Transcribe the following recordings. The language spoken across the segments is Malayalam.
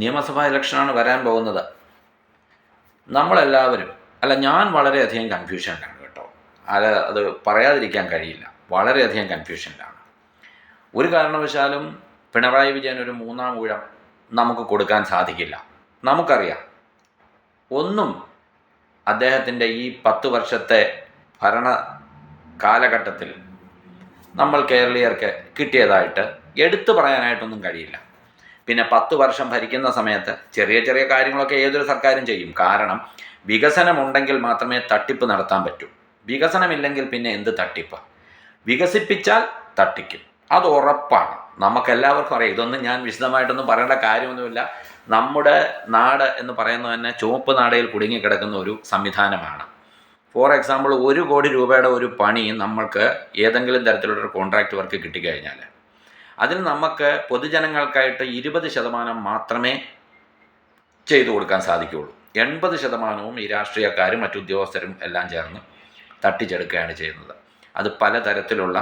നിയമസഭാ ഇലക്ഷനാണ് വരാൻ പോകുന്നത്. നമ്മളെല്ലാവരും ഞാൻ വളരെയധികം കൺഫ്യൂഷനിലാണ് കേട്ടോ. അത് പറയാതിരിക്കാൻ കഴിയില്ല. വളരെയധികം കൺഫ്യൂഷനിലാണ്. ഒരു കാരണവശാലും പിണറായി വിജയൻ ഒരു മൂന്നാം ഊഴം നമുക്ക് കൊടുക്കാൻ സാധിക്കില്ല. നമുക്കറിയാം, ഒന്നും അദ്ദേഹത്തിൻ്റെ ഈ 10 വർഷത്തെ ഭരണ കാലഘട്ടത്തിൽ നമ്മൾ കേരളീയർക്ക് കിട്ടിയതായിട്ട് എടുത്തു പറയാനായിട്ടൊന്നും കഴിയില്ല. പിന്നെ 10 വർഷം ഭരിക്കുന്ന സമയത്ത് ചെറിയ ചെറിയ കാര്യങ്ങളൊക്കെ ഏതൊരു സർക്കാരും ചെയ്യും. കാരണം വികസനമുണ്ടെങ്കിൽ മാത്രമേ തട്ടിപ്പ് നടത്താൻ പറ്റൂ. വികസനമില്ലെങ്കിൽ പിന്നെ എന്ത് തട്ടിപ്പ്? വികസിപ്പിച്ചാൽ തട്ടിക്കും, അത് ഉറപ്പാണ്. നമുക്കെല്ലാവർക്കും അറിയാം. ഇതൊന്നും ഞാൻ വിശദമായിട്ടൊന്നും പറയേണ്ട കാര്യമൊന്നുമില്ല. നമ്മുടെ നാട് എന്ന് പറയുന്നത് തന്നെ ചുവപ്പ് നാടയിൽ കുടുങ്ങിക്കിടക്കുന്ന ഒരു സംവിധാനമാണ്. ഫോർ എക്സാമ്പിൾ, 1 കോടി രൂപയുടെ ഒരു പണി നമ്മൾക്ക് ഏതെങ്കിലും തരത്തിലുള്ളൊരു കോൺട്രാക്റ്റ് വർക്ക് കിട്ടിക്കഴിഞ്ഞാൽ അതിന് നമുക്ക് പൊതുജനങ്ങൾക്കായിട്ട് 20% മാത്രമേ ചെയ്തു കൊടുക്കാൻ സാധിക്കുകയുള്ളൂ. 80% ഈ രാഷ്ട്രീയക്കാരും മറ്റുദ്യോഗസ്ഥരും എല്ലാം ചേർന്ന് തട്ടിച്ചെടുക്കുകയാണ് ചെയ്യുന്നത്. അത് പലതരത്തിലുള്ള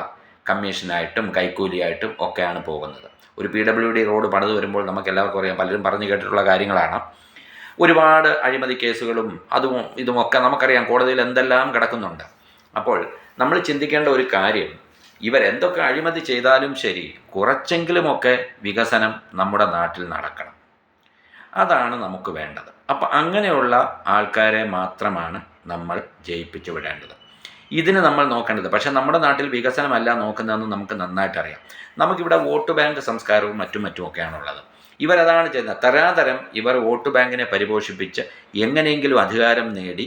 കമ്മീഷനായിട്ടും കൈക്കൂലിയായിട്ടും ഒക്കെയാണ് പോകുന്നത്. ഒരു PWD റോഡ് പണിത് വരുമ്പോൾ നമുക്ക് എല്ലാവർക്കും അറിയാം, പലരും പറഞ്ഞു കേട്ടിട്ടുള്ള കാര്യങ്ങളാണ്. ഒരുപാട് അഴിമതി കേസുകളും ഇതുമൊക്കെ നമുക്കറിയാം. കോടതിയിൽ എന്തെല്ലാം കിടക്കുന്നുണ്ട്. അപ്പോൾ നമ്മൾ ചിന്തിക്കേണ്ട ഒരു കാര്യം, ഇവരെന്തൊക്കെ അഴിമതി ചെയ്താലും ശരി, കുറച്ചെങ്കിലുമൊക്കെ വികസനം നമ്മുടെ നാട്ടിൽ നടക്കണം. അതാണ് നമുക്ക് വേണ്ടത്. അപ്പം അങ്ങനെയുള്ള ആൾക്കാരെ മാത്രമാണ് നമ്മൾ ജയിപ്പിച്ചു വിടേണ്ടത്. ഇതിന് നമ്മൾ നോക്കേണ്ടത്. പക്ഷേ നമ്മുടെ നാട്ടിൽ വികസനമല്ല നോക്കുന്നതെന്ന് നമുക്ക് നന്നായിട്ടറിയാം. നമുക്കിവിടെ വോട്ട് ബാങ്ക് സംസ്കാരവും മറ്റുമൊക്കെയാണുള്ളത്. ഇവരതാണ് ചെയ്യുന്നത്. തരാതരം ഇവർ വോട്ട് ബാങ്കിനെ പരിപോഷിപ്പിച്ച് എങ്ങനെയെങ്കിലും അധികാരം നേടി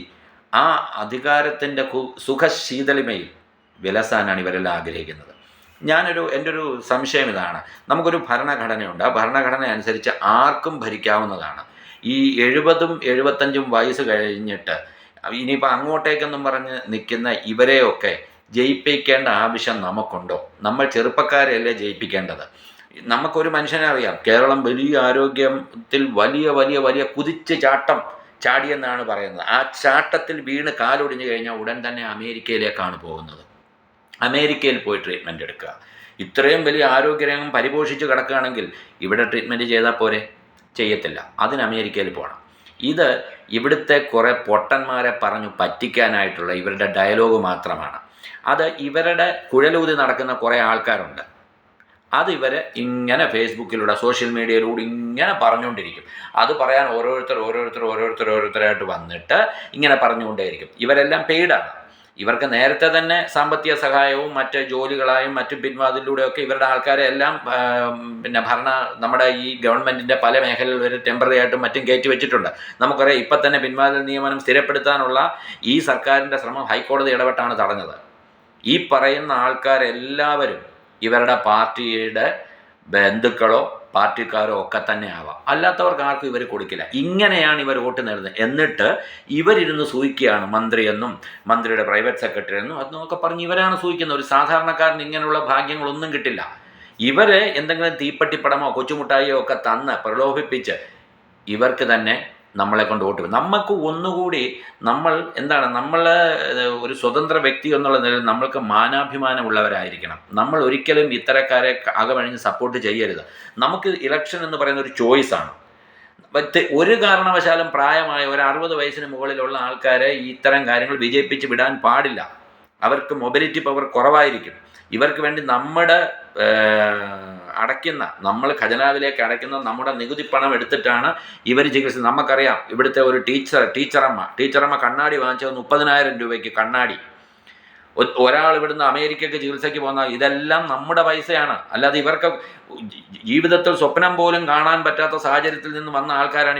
ആ അധികാരത്തിൻ്റെ സുഖശീതളിമയിൽ വിലസാനാണ് ഇവരെല്ലാം ആഗ്രഹിക്കുന്നത്. എൻ്റെ ഒരു സംശയം ഇതാണ്. നമുക്കൊരു ഭരണഘടനയുണ്ട്. ആ ഭരണഘടന അനുസരിച്ച് ആർക്കും ഭരിക്കാവുന്നതാണ്. ഈ 70ഉം 75ഉം വയസ്സ് കഴിഞ്ഞിട്ട് ഇനിയിപ്പോൾ അങ്ങോട്ടേക്കെന്നും പറഞ്ഞ് നിൽക്കുന്ന ഇവരെയൊക്കെ ജയിപ്പിക്കേണ്ട ആവശ്യം നമുക്കുണ്ടോ? നമ്മൾ ചെറുപ്പക്കാരെയല്ലേ ജയിപ്പിക്കേണ്ടത്? നമുക്കൊരു മനുഷ്യനെ അറിയാം. കേരളം വലിയ ആരോഗ്യത്തിൽ വലിയ വലിയ വലിയ കുതിച്ച് ചാടിയെന്നാണ് പറയുന്നത്. ആ ചാട്ടത്തിൽ വീണ് കാലൊടിഞ്ഞു കഴിഞ്ഞാൽ ഉടൻ തന്നെ അമേരിക്കയിലേക്കാണ് പോകുന്നത്. അമേരിക്കയിൽ പോയി ട്രീറ്റ്മെൻറ്റ് എടുക്കുക. ഇത്രയും വലിയ ആരോഗ്യരംഗം പരിപോഷിച്ച് കിടക്കുകയാണെങ്കിൽ ഇവിടെ ട്രീറ്റ്മെൻറ്റ് ചെയ്താൽ പോരെ? ചെയ്യത്തില്ല. അതിന് അമേരിക്കയിൽ പോകണം. ഇത് ഇവിടുത്തെ കുറേ പൊട്ടന്മാരെ പറഞ്ഞു പറ്റിക്കാനായിട്ടുള്ള ഇവരുടെ ഡയലോഗ് മാത്രമാണ്. അത് ഇവരുടെ കുഴലൂതി നടക്കുന്ന കുറേ ആൾക്കാരുണ്ട്. അതിവർ ഇങ്ങനെ ഫേസ്ബുക്കിലൂടെ സോഷ്യൽ മീഡിയയിലൂടെ ഇങ്ങനെ പറഞ്ഞുകൊണ്ടിരിക്കും. അത് പറയാൻ ഓരോരുത്തരായിട്ട് വന്നിട്ട് ഇങ്ങനെ പറഞ്ഞുകൊണ്ടേയിരിക്കും. ഇവരെല്ലാം പെയ്ഡാണ്. ഇവർക്ക് നേരത്തെ തന്നെ സാമ്പത്തിക സഹായവും മറ്റ് ജോലികളായും മറ്റും പിൻവാതിലൂടെയൊക്കെ ഇവരുടെ ആൾക്കാരെ എല്ലാം നമ്മുടെ ഈ ഗവൺമെൻറ്റിൻ്റെ പല മേഖലകളിൽ വരെ ടെമ്പററി ആയിട്ടും മറ്റും കയറ്റി വെച്ചിട്ടുണ്ട്. നമുക്കറിയാം, ഇപ്പം തന്നെ പിൻവാതിൽ നിയമനം സ്ഥിരപ്പെടുത്താനുള്ള ഈ സർക്കാരിൻ്റെ ശ്രമം ഹൈക്കോടതി ഇടപെട്ടാണ് തടഞ്ഞത്. ഈ പറയുന്ന ആൾക്കാരെല്ലാവരും ഇവരുടെ പാർട്ടിയുടെ ബന്ധുക്കളോ പാർട്ടിക്കാരോ ഒക്കെ തന്നെ ആവാം. അല്ലാത്തവർക്ക് ആർക്കും ഇവർ കൊടുക്കില്ല. ഇങ്ങനെയാണ് ഇവർ വോട്ട് നേടുന്നത്. എന്നിട്ട് ഇവരിരുന്ന് സൂഹിക്കുകയാണ് മന്ത്രിയെന്നും മന്ത്രിയുടെ പ്രൈവറ്റ് സെക്രട്ടറി എന്നും അതൊക്കെ പറഞ്ഞ് ഇവരാണ് സൂഹിക്കുന്നത്. ഒരു സാധാരണക്കാരന് ഇങ്ങനെയുള്ള ഭാഗ്യങ്ങളൊന്നും കിട്ടില്ല. ഇവരെ എന്തെങ്കിലും തീപ്പട്ടിപ്പടമോ കൊച്ചുമുട്ടായിയോ ഒക്കെ തന്ന് പ്രലോഭിപ്പിച്ച് ഇവർക്ക് തന്നെ നമ്മളെ കൊണ്ട് വോട്ട് ചെയ്യും. നമുക്ക് ഒന്നുകൂടി നമ്മൾ ഒരു സ്വതന്ത്ര വ്യക്തി എന്നുള്ള നിലയിൽ നമ്മൾക്ക് മാനാഭിമാനമുള്ളവരായിരിക്കണം. നമ്മൾ ഒരിക്കലും ഇത്തരക്കാരെ അകമഴിഞ്ഞ് സപ്പോർട്ട് ചെയ്യരുത്. നമുക്ക് ഇലക്ഷൻ എന്ന് പറയുന്ന ഒരു ചോയ്സാണ്. ഒരു കാരണവശാലും പ്രായമായ ഒരു 60 വയസ്സിന് മുകളിലുള്ള ആൾക്കാരെ ഇത്തരം കാര്യങ്ങൾ വിജയിപ്പിച്ച് വിടാൻ പാടില്ല. അവർക്ക് മൊബിലിറ്റി പവർ കുറവായിരിക്കും. ഇവർക്ക് വേണ്ടി നമ്മൾ ഖജനാവിലേക്ക് അടയ്ക്കുന്ന നമ്മുടെ നികുതി പണം എടുത്തിട്ടാണ് ഇവർ ചികിത്സ. നമുക്കറിയാം, ഇവിടുത്തെ ഒരു ടീച്ചറമ്മ കണ്ണാടി വാങ്ങിച്ചത് 30,000 രൂപയ്ക്ക് കണ്ണാടി. ഒരാൾ ഇവിടുന്ന് അമേരിക്കയ്ക്ക് ചികിത്സയ്ക്ക് പോകുന്ന ഇതെല്ലാം നമ്മുടെ പൈസയാണ്. അല്ലാതെ ഇവർക്ക് ജീവിതത്തിൽ സ്വപ്നം പോലും കാണാൻ പറ്റാത്ത സാഹചര്യത്തിൽ നിന്ന് വന്ന ആൾക്കാരാണ്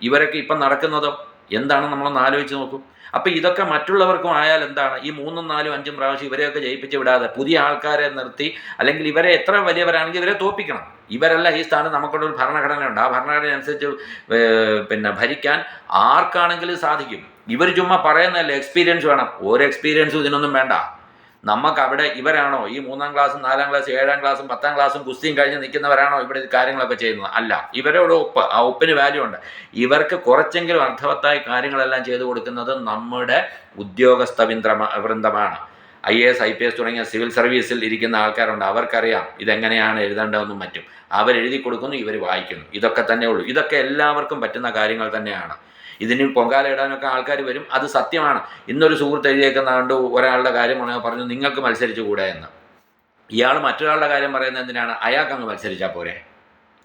ഇവരൊക്കെ ഇപ്പം നടക്കുന്നതോ എന്താണ് നമ്മളൊന്ന് ആലോചിച്ച് നോക്കും. അപ്പോൾ ഇതൊക്കെ മറ്റുള്ളവർക്കും ആയാൽ എന്താണ്? ഈ 3, 4, 5 പ്രാവശ്യം ഇവരെയൊക്കെ ജയിപ്പിച്ച് വിടാതെ പുതിയ ആൾക്കാരെ നിർത്തി, അല്ലെങ്കിൽ ഇവരെ എത്ര വലിയവരാണെങ്കിൽ ഇവരെ തോൽപ്പിക്കണം. ഇവരല്ല ഈ സ്ഥാനം. നമുക്കുള്ളൊരു ഭരണഘടനയുണ്ട്. ആ ഭരണഘടന അനുസരിച്ച് ഭരിക്കാൻ ആർക്കാണെങ്കിലും സാധിക്കും. ഇവർ ചുമ്മാ പറയുന്നതല്ല, എക്സ്പീരിയൻസ് വേണം. ഒരു എക്സ്പീരിയൻസും ഇതിനൊന്നും വേണ്ട. നമുക്ക് അവിടെ ഇവരാണോ ഈ 3ാം ക്ലാസ്സും 4ാം ക്ലാസ്സും 7ാം ക്ലാസ്സും 10ാം ക്ലാസ്സും കുസ്തിയും കഴിഞ്ഞ് നിൽക്കുന്നവരാണോ ഇവിടെ കാര്യങ്ങളൊക്കെ ചെയ്യുന്നത്? അല്ല. ഇവരോട് ഒപ്പ്, ആ ഒപ്പിന് വാല്യൂ ഉണ്ട്. ഇവർക്ക് കുറച്ചെങ്കിലും അർത്ഥവത്തായ കാര്യങ്ങളെല്ലാം ചെയ്തു കൊടുക്കുന്നത് നമ്മുടെ ഉദ്യോഗസ്ഥ വൃന്ദമാണ്. IAS IPS തുടങ്ങിയ സിവിൽ സർവീസിൽ ഇരിക്കുന്ന ആൾക്കാരുണ്ട്. അവർക്കറിയാം ഇതെങ്ങനെയാണ് എഴുതേണ്ടതെന്നും മറ്റും. അവരെഴുതി കൊടുക്കുന്നു, ഇവർ വായിക്കുന്നു. ഇതൊക്കെ തന്നെ ഉള്ളൂ. ഇതൊക്കെ എല്ലാവർക്കും പറ്റുന്ന കാര്യങ്ങൾ തന്നെയാണ്. ഇതിന് പൊങ്കാല ഇടാനൊക്കെ ആൾക്കാർ വരും, അത് സത്യമാണ്. ഇന്നൊരു സുഹൃത്ത് എഴുതിയേക്കുന്ന കണ്ടു, ഒരാളുടെ കാര്യം പറഞ്ഞു നിങ്ങൾക്ക് മത്സരിച്ചു കൂടെ എന്ന്. ഇയാൾ മറ്റൊരാളുടെ കാര്യം പറയുന്നത് എന്തിനാണ്? അയാൾക്ക് അങ്ങ് മത്സരിച്ചാൽ പോരെ,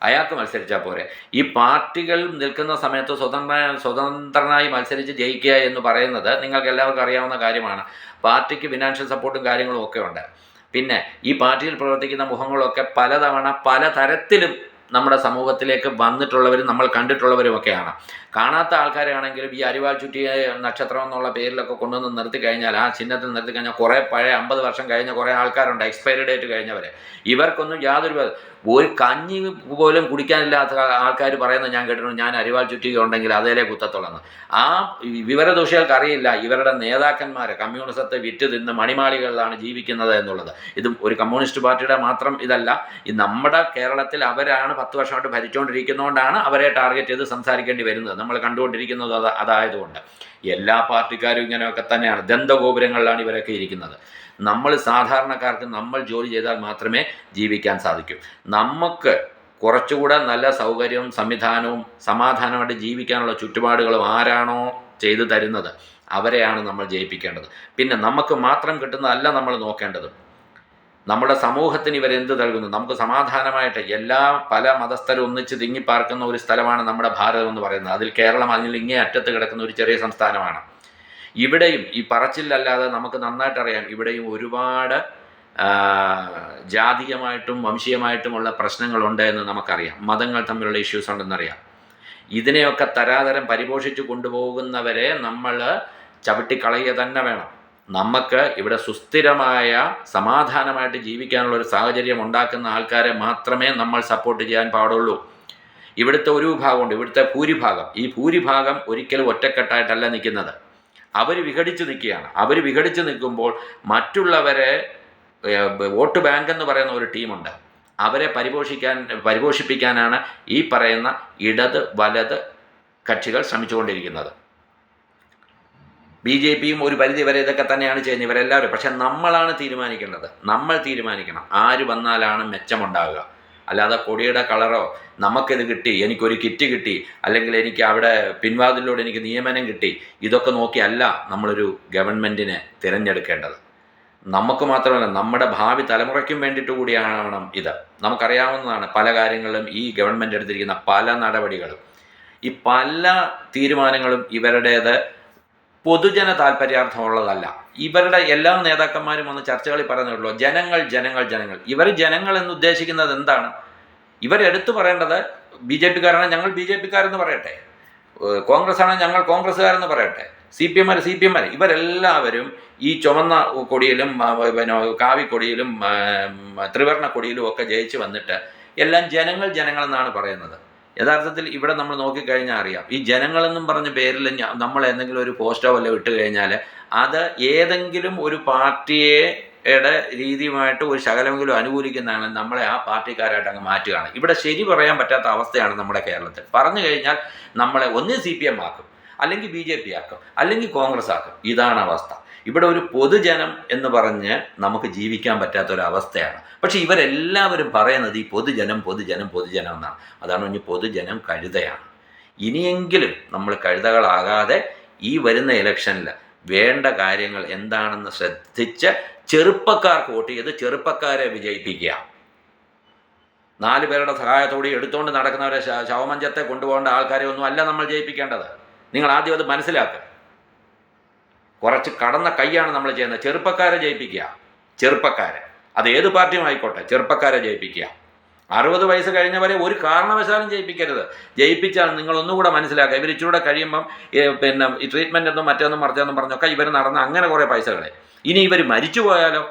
അയാൾക്ക് മത്സരിച്ചാൽ പോരെ. ഈ പാർട്ടികൾ നിൽക്കുന്ന സമയത്ത് സ്വതന്ത്രനായി മത്സരിച്ച് ജയിക്കുക എന്ന് പറയുന്നത് നിങ്ങൾക്ക് എല്ലാവർക്കും അറിയാവുന്ന കാര്യമാണ്. പാർട്ടിക്ക് ഫിനാൻഷ്യൽ സപ്പോർട്ടും കാര്യങ്ങളും ഒക്കെ ഉണ്ട്. പിന്നെ ഈ പാർട്ടിയിൽ പ്രവർത്തിക്കുന്ന മുഖങ്ങളൊക്കെ പലതവണ പല തരത്തിലും നമ്മുടെ സമൂഹത്തിലേക്ക് വന്നിട്ടുള്ളവരും നമ്മൾ കണ്ടിട്ടുള്ളവരുമൊക്കെയാണ്. കാണാത്ത ആൾക്കാരാണെങ്കിലും ഈ അരിവാൾ ചുറ്റിയ നക്ഷത്രം എന്നുള്ള പേരിലൊക്കെ കൊണ്ടുവന്ന് നിർത്തി കഴിഞ്ഞാൽ, ആ ചിഹ്നത്തിൽ നിർത്തി കഴിഞ്ഞാൽ കുറേ പഴയ 50 വർഷം കഴിഞ്ഞ കുറേ ആൾക്കാരുണ്ട്, എക്സ്പയറി ഡേറ്റ് കഴിഞ്ഞവരെ. ഇവർക്കൊന്നും ഒരു കഞ്ഞി പോലും കുടിക്കാനില്ലാത്ത ആൾക്കാർ പറയുന്നത് ഞാൻ കേട്ടിട്ടുണ്ട്, ഞാൻ അരിവാൾ ചുറ്റിക ഉണ്ടെങ്കിൽ അതേലേ കുത്തത്തുള്ളെന്ന്. ആ വിവരദോഷികൾക്ക് അറിയില്ല ഇവരുടെ നേതാക്കന്മാർ കമ്മ്യൂണിസത്തെ വിറ്റ് തിന്ന് മണിമാളികളിലാണ് ജീവിക്കുന്നത് എന്നുള്ളത്. ഇത് ഒരു കമ്മ്യൂണിസ്റ്റ് പാർട്ടിയുടെ മാത്രം ഇതല്ല, ഇത് നമ്മുടെ കേരളത്തിൽ അവരാണ് 10 വർഷമായിട്ട് ഭരിച്ചുകൊണ്ടിരിക്കുന്നതുകൊണ്ടാണ് അവരെ ടാർഗറ്റ് ചെയ്ത് സംസാരിക്കേണ്ടി വരുന്നത്. നമ്മൾ കണ്ടുകൊണ്ടിരിക്കുന്നത് അതായതുകൊണ്ട്. എല്ലാ പാർട്ടിക്കാരും ഇങ്ങനെയൊക്കെ തന്നെയാണ്, ദന്തഗോപുരങ്ങളിലാണ് ഇവരൊക്കെ ഇരിക്കുന്നത്. നമ്മൾ സാധാരണക്കാർക്ക് നമ്മൾ ജോലി ചെയ്താൽ മാത്രമേ ജീവിക്കാൻ സാധിക്കൂ. നമുക്ക് കുറച്ചുകൂടെ നല്ല സൗകര്യവും സംവിധാനവും സമാധാനമായിട്ട് ജീവിക്കാനുള്ള ചുറ്റുപാടുകളും ആരാണോ ചെയ്തു തരുന്നത് അവരെയാണ് നമ്മൾ ജയിപ്പിക്കേണ്ടത്. പിന്നെ നമുക്ക് മാത്രം കിട്ടുന്നതല്ല നമ്മൾ നോക്കേണ്ടത്. നമ്മുടെ സമൂഹത്തിന് ഇവരെന്ത് നൽകുന്നു? നമുക്ക് സമാധാനമായിട്ട് പല മതസ്ഥരും ഒന്നിച്ച് തിങ്ങിപ്പാർക്കുന്ന ഒരു സ്ഥലമാണ് നമ്മുടെ ഭാരതം എന്ന് പറയുന്നത്. അതിൽ കേരളം അതിൽ ഇങ്ങേ അറ്റത്ത് കിടക്കുന്ന ഒരു ചെറിയ സംസ്ഥാനമാണ്. ഇവിടെയും ഈ പറച്ചിലല്ലാതെ നമുക്ക് നന്നായിട്ടറിയാം, ഇവിടെയും ഒരുപാട് ജാതീയമായിട്ടും വംശീയമായിട്ടുമുള്ള പ്രശ്നങ്ങളുണ്ട് എന്ന് നമുക്കറിയാം. മതങ്ങൾ തമ്മിലുള്ള ഇഷ്യൂസ് ഉണ്ടെന്നറിയാം. ഇതിനെയൊക്കെ തരാതരം പരിപോഷിച്ച് കൊണ്ടുപോകുന്നവരെ നമ്മൾ ചവിട്ടിക്കളയുക തന്നെ വേണം. നമുക്ക് ഇവിടെ സുസ്ഥിരമായ സമാധാനമായിട്ട് ജീവിക്കാനുള്ള ഒരു സാഹചര്യം ഉണ്ടാക്കുന്ന ആൾക്കാരെ മാത്രമേ നമ്മൾ സപ്പോർട്ട് ചെയ്യാൻ പാടുള്ളൂ. ഇവിടുത്തെ ഒരു വിഭാഗമുണ്ട്, ഇവിടുത്തെ ഭൂരിഭാഗം. ഈ ഭൂരിഭാഗം ഒരിക്കലും ഒറ്റക്കെട്ടായിട്ടല്ല നിൽക്കുന്നത്, അവർ വിഘടിച്ച് നിൽക്കുകയാണ്. അവർ വിഘടിച്ച് നിൽക്കുമ്പോൾ മറ്റുള്ളവരെ വോട്ട് ബാങ്ക് എന്ന് പറയുന്ന ഒരു ടീമുണ്ട്, അവരെ പരിപോഷിപ്പിക്കാനാണ് ഈ പറയുന്ന ഇടത് വലത് കക്ഷികൾ ശ്രമിച്ചുകൊണ്ടിരിക്കുന്നത്. BJPയും ഒരു പരിധി വരെ ഇതൊക്കെ തന്നെയാണ് ചെയ്യുന്നത്, ഇവരെല്ലാവരും. പക്ഷെ നമ്മളാണ് തീരുമാനിക്കേണ്ടത്. നമ്മൾ തീരുമാനിക്കണം ആര് വന്നാലാണ് മെച്ചമുണ്ടാകുക. അല്ലാതെ കൊടിയുടെ കളറോ നമുക്കിത് കിട്ടി, എനിക്കൊരു കിറ്റ് കിട്ടി, അല്ലെങ്കിൽ എനിക്ക് അവിടെ പിൻവാതിലൂടെ എനിക്ക് നിയമനം കിട്ടി, ഇതൊക്കെ നോക്കിയല്ല നമ്മളൊരു ഗവൺമെൻറ്റിനെ തിരഞ്ഞെടുക്കേണ്ടത്. നമുക്ക് മാത്രമല്ല, നമ്മുടെ ഭാവി തലമുറയ്ക്കും വേണ്ടിയിട്ട് കൂടിയാണ് ഇത്. നമുക്കറിയാവുന്നതാണ് പല കാര്യങ്ങളിലും ഈ ഗവൺമെൻറ് എടുത്തിരിക്കുന്ന പല നടപടികളും, ഈ പല തീരുമാനങ്ങളും ഇവരുടേത് പൊതുജന താല്പര്യാർത്ഥമുള്ളതല്ല. ഇവരുടെ എല്ലാ നേതാക്കന്മാരും വന്ന് ചർച്ചകളിൽ പറയുന്നുള്ളൂ ജനങ്ങൾ ജനങ്ങൾ ജനങ്ങൾ. ഇവർ ജനങ്ങൾ എന്ന് ഉദ്ദേശിക്കുന്നത് എന്താണ്? ഇവരെടുത്തു പറയേണ്ടത് BJPക്കാരാണ് ഞങ്ങൾ BJPക്കാരെന്ന് പറയട്ടെ, കോൺഗ്രസ് ആണ് ഞങ്ങൾ കോൺഗ്രസ്സുകാരെന്ന് പറയട്ടെ, CPM ഇവരെല്ലാവരും ഈ ചുവന്ന കൊടിയിലും പിന്നെ കാവിക്കൊടിയിലും ത്രിവർണ്ണ കൊടിയിലും ഒക്കെ ജയിച്ച് വന്നിട്ട് എല്ലാം ജനങ്ങൾ ജനങ്ങളെന്നാണ് പറയുന്നത്. യഥാർത്ഥത്തിൽ ഇവിടെ നമ്മൾ നോക്കിക്കഴിഞ്ഞാൽ അറിയാം, ഈ ജനങ്ങളെന്നും പറഞ്ഞ പേരിൽ നമ്മൾ എന്തെങ്കിലും ഒരു പോസ്റ്റോ വല്ലതും ഇട്ട് കഴിഞ്ഞാൽ അത് ഏതെങ്കിലും ഒരു പാർട്ടിയുടെ രീതിയുമായിട്ട് ഒരു ശകലമെങ്കിലും അനുകൂലിക്കുന്നതാണ് നമ്മളെ ആ പാർട്ടിക്കാരായിട്ട് അങ്ങ് മാറ്റുകയാണ്. ഇവിടെ ശരി പറയാൻ പറ്റാത്ത അവസ്ഥയാണ് നമ്മുടെ കേരളത്തിൽ. പറഞ്ഞു കഴിഞ്ഞാൽ നമ്മളെ ഒന്നേ CPM ആക്കും, അല്ലെങ്കിൽ BJP ആക്കും, അല്ലെങ്കിൽ കോൺഗ്രസ് ആക്കും. ഇതാണ് അവസ്ഥ. ഇവിടെ ഒരു പൊതുജനം എന്ന് പറഞ്ഞ് നമുക്ക് ജീവിക്കാൻ പറ്റാത്തൊരവസ്ഥയാണ്. പക്ഷേ ഇവരെല്ലാവരും പറയുന്നത് ഈ പൊതുജനം പൊതുജനം പൊതുജനം എന്നാണ്. അതാണ് ഇനി പൊതുജനം കഴുതയാണ്. ഇനിയെങ്കിലും നമ്മൾ കഴുതകളാകാതെ ഈ വരുന്ന ഇലക്ഷനിൽ വേണ്ട കാര്യങ്ങൾ എന്താണെന്ന് ശ്രദ്ധിച്ച് ചെറുപ്പക്കാർക്ക് വോട്ട് ചെയ്ത് ചെറുപ്പക്കാരെ വിജയിപ്പിക്കുക. 4 പേരുടെ സഹായത്തോടെ എടുത്തുകൊണ്ട് നടക്കുന്നവരെ ശവമഞ്ചത്തെ കൊണ്ടുപോകേണ്ട ആൾക്കാരെ ഒന്നും അല്ല നമ്മൾ ജയിപ്പിക്കേണ്ടത്. നിങ്ങൾ ആദ്യം അത് മനസ്സിലാക്കുക. കുറച്ച് കടന്ന കൈയാണ് നമ്മൾ ചെയ്യുന്നത്. ചെറുപ്പക്കാരെ ജയിപ്പിക്കുക, ചെറുപ്പക്കാരെ, അത് ഏത് പാർട്ടിയും ആയിക്കോട്ടെ, ചെറുപ്പക്കാരെ ജയിപ്പിക്കുക. 60 വയസ്സ് കഴിഞ്ഞവരെ ഒരു കാരണവശാലും ജയിപ്പിക്കരുത്. ജയിപ്പിച്ചാൽ നിങ്ങൾ ഒന്നുകൂടെ മനസ്സിലാക്കുക, ഇവർ ഇച്ചിരൂടെ കഴിയുമ്പം പിന്നെ ഈ ട്രീറ്റ്മെൻ്റ് ഒന്നും മറ്റൊന്നും മറിച്ചൊന്നും പറഞ്ഞൊക്കെ ഇവർ നടന്ന് അങ്ങനെ കുറേ പൈസകളെ. ഇനി ഇവർ മരിച്ചു പോയാലോ?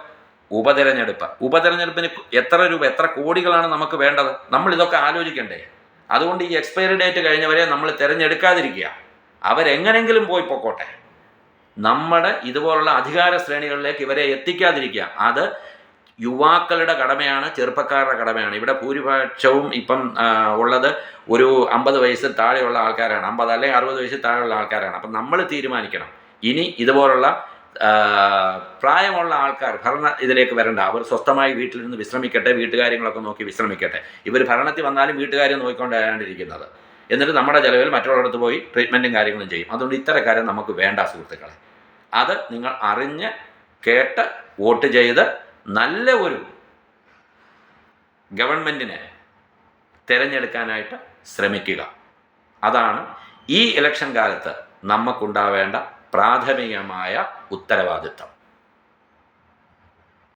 ഉപതെരഞ്ഞെടുപ്പിന് എത്ര രൂപ, എത്ര കോടികളാണ് നമുക്ക് വേണ്ടത്? നമ്മൾ ഇതൊക്കെ ആലോചിക്കണ്ടേ? അതുകൊണ്ട് ഈ എക്സ്പയറി ഡേറ്റ് കഴിഞ്ഞവരെ നമ്മൾ തിരഞ്ഞെടുക്കാതിരിക്കുക. അവരെങ്ങനെങ്കിലും പോയി പൊക്കോട്ടെ. നമ്മുടെ ഇതുപോലുള്ള അധികാര ശ്രേണികളിലേക്ക് ഇവരെ എത്തിക്കാതിരിക്കുക. അത് യുവാക്കളുടെ കടമയാണ്, ചെറുപ്പക്കാരുടെ കടമയാണ്. ഇവിടെ ഭൂരിപക്ഷവും ഇപ്പം ഉള്ളത് ഒരു 50 വയസ്സിൽ താഴെയുള്ള ആൾക്കാരാണ്, 50 അല്ലെങ്കിൽ 60 വയസ്സിൽ താഴെയുള്ള ആൾക്കാരാണ്. അപ്പം നമ്മൾ തീരുമാനിക്കണം, ഇനി ഇതുപോലുള്ള പ്രായമുള്ള ആൾക്കാർ ഇതിലേക്ക് വരണ്ട. അവർ സ്വസ്ഥമായി വീട്ടിലിരുന്ന് വിശ്രമിക്കട്ടെ, വീട്ടുകാര്യങ്ങളൊക്കെ നോക്കി വിശ്രമിക്കട്ടെ. ഇവർ ഭരണത്തിൽ വന്നാലും വീട്ടുകാര്യം നോക്കിക്കൊണ്ടാണ്ടിരിക്കുന്നത്. എന്നിട്ട് നമ്മുടെ ചിലവിൽ മറ്റുള്ളവരടുത്ത് പോയി ട്രീറ്റ്മെൻറ്റും കാര്യങ്ങളും ചെയ്യും. അതുകൊണ്ട് ഇത്തരക്കാര്യം നമുക്ക് വേണ്ട സുഹൃത്തുക്കളെ. അത് നിങ്ങൾ അറിഞ്ഞ് കേട്ട് വോട്ട് ചെയ്ത് നല്ല ഒരു ഗവൺമെൻറ്റിനെ തിരഞ്ഞെടുക്കാനായിട്ട് ശ്രമിക്കുക. അതാണ് ഈ ഇലക്ഷൻ കാലത്ത് നമുക്കുണ്ടാവേണ്ട പ്രാഥമികമായ ഉത്തരവാദിത്തം.